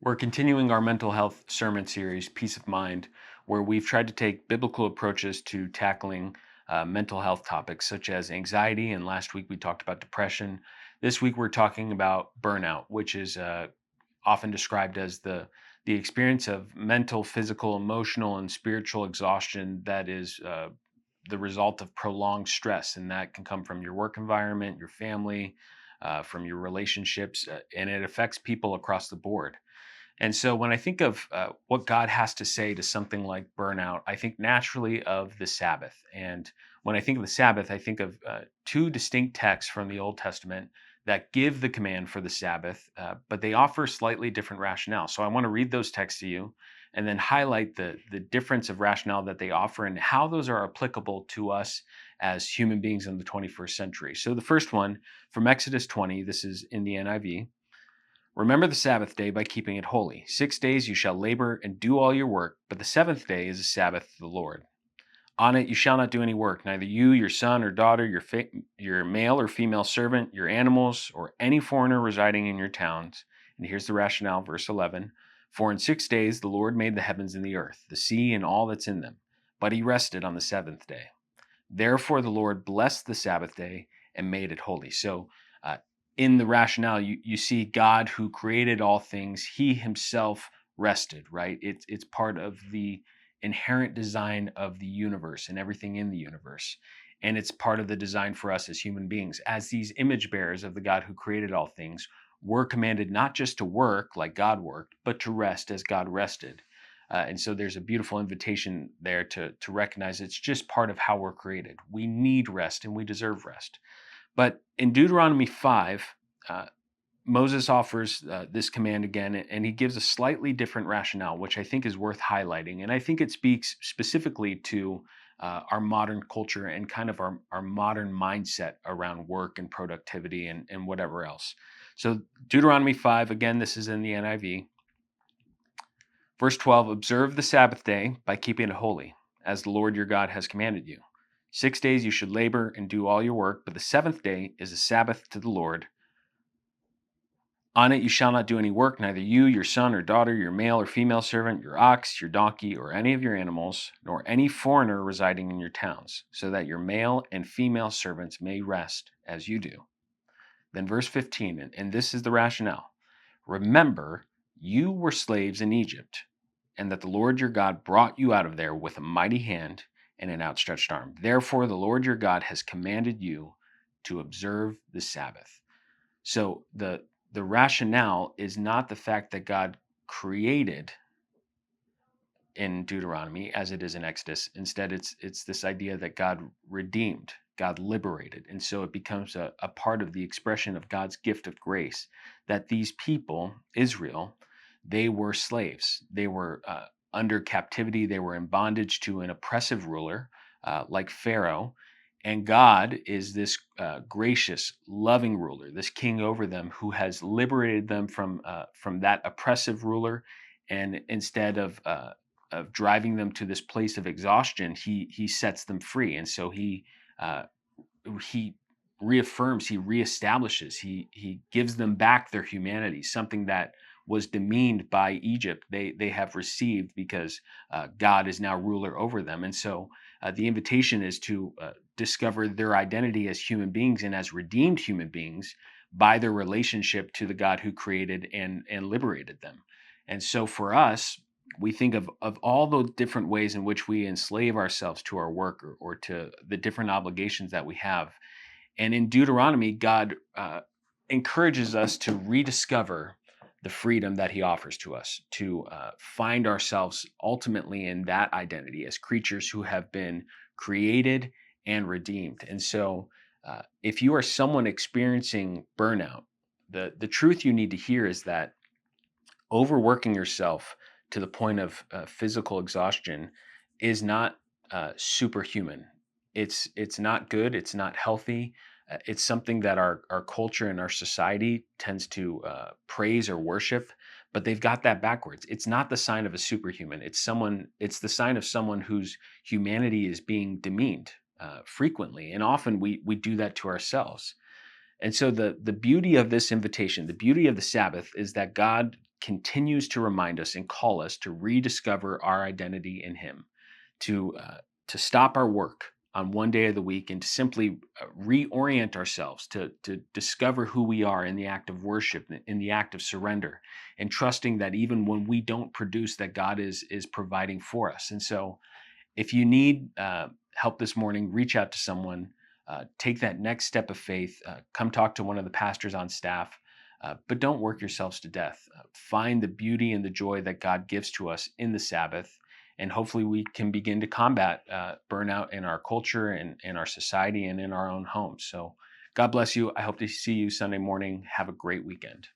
We're continuing our mental health sermon series, Peace of Mind, where we've tried to take biblical approaches to tackling mental health topics such as anxiety. And last week we talked about depression. This week we're talking about burnout, which is often described as the experience of mental, physical, emotional, and spiritual exhaustion that is the result of prolonged stress, and that can come from your work environment, your family, from your relationships, and it affects people across the board. And so when I think of what God has to say to something like burnout, I think naturally of the Sabbath. And when I think of the Sabbath, I think of two distinct texts from the Old Testament that give the command for the Sabbath, but they offer slightly different rationale. So I want to read those texts to you and then highlight the difference of rationale that they offer and how those are applicable to us as human beings in the 21st century. So the first one from Exodus 20, this is in the NIV. Remember the Sabbath day by keeping it holy. 6 days you shall labor and do all your work, but the seventh day is a Sabbath to the Lord. On it you shall not do any work, neither you, your son or daughter, your male or female servant, your animals, or any foreigner residing in your towns. And here's the rationale, verse 11. For in 6 days the Lord made the heavens and the earth, the sea and all that's in them. But he rested on the seventh day. Therefore, the Lord blessed the Sabbath day and made it holy. So, in the rationale, you see God who created all things, he himself rested, right? It's part of the inherent design of the universe and everything in the universe. And it's part of the design for us as human beings. As these image bearers of the God who created all things, we're commanded not just to work like God worked, but to rest as God rested. And so there's a beautiful invitation there to recognize it's just part of how we're created. We need rest and we deserve rest. But in Deuteronomy 5, uh, Moses offers this command again, and he gives a slightly different rationale, which I think is worth highlighting. And I think it speaks specifically to our modern culture and kind of our modern mindset around work and productivity and whatever else. So, Deuteronomy 5, again, this is in the NIV. Verse 12, observe the Sabbath day by keeping it holy, as the Lord your God has commanded you. 6 days you should labor and do all your work, but the seventh day is a Sabbath to the Lord. On it you shall not do any work, neither you, your son or daughter, your male or female servant, your ox, your donkey, or any of your animals, nor any foreigner residing in your towns, so that your male and female servants may rest as you do. Then verse 15, and this is the rationale. Remember, you were slaves in Egypt, and that the Lord your God brought you out of there with a mighty hand and an outstretched arm. Therefore, the Lord your God has commanded you to observe the Sabbath. So the rationale is not the fact that God created in Deuteronomy as it is in Exodus. Instead, it's this idea that God redeemed, God liberated. And so it becomes a part of the expression of God's gift of grace that these people, Israel, they were slaves. They were under captivity. They were in bondage to an oppressive ruler like Pharaoh. And God is this gracious, loving ruler, this king over them who has liberated them from that oppressive ruler. And instead of driving them to this place of exhaustion, he sets them free, and so uh, he reaffirms, he reestablishes, he gives them back their humanity, something that was demeaned by Egypt. They have received because God is now ruler over them, and so the invitation is to discover their identity as human beings and as redeemed human beings by their relationship to the God who created and liberated them. And so for us, we think of all the different ways in which we enslave ourselves to our work or to the different obligations that we have. And in Deuteronomy, God encourages us to rediscover the freedom that he offers to us, to find ourselves ultimately in that identity as creatures who have been created and redeemed. And so, if you are someone experiencing burnout, the truth you need to hear is that overworking yourself to the point of physical exhaustion is not superhuman. It's not good. It's not healthy. It's something that our culture and our society tends to praise or worship, but they've got that backwards. It's not the sign of a superhuman. It's someone. It's the sign of someone whose humanity is being demeaned frequently, and often we do that to ourselves. And so the beauty of this invitation, the beauty of the Sabbath is that God continues to remind us and call us to rediscover our identity in Him, to stop our work on one day of the week and to simply reorient ourselves to discover who we are in the act of worship, in the act of surrender, and trusting that even when we don't produce, that God is providing for us. And so, if you need help this morning, reach out to someone. Take that next step of faith. Come talk to one of the pastors on staff. But don't work yourselves to death. Find the beauty and the joy that God gives to us in the Sabbath. And hopefully, we can begin to combat burnout in our culture and in our society and in our own homes. So, God bless you. I hope to see you Sunday morning. Have a great weekend.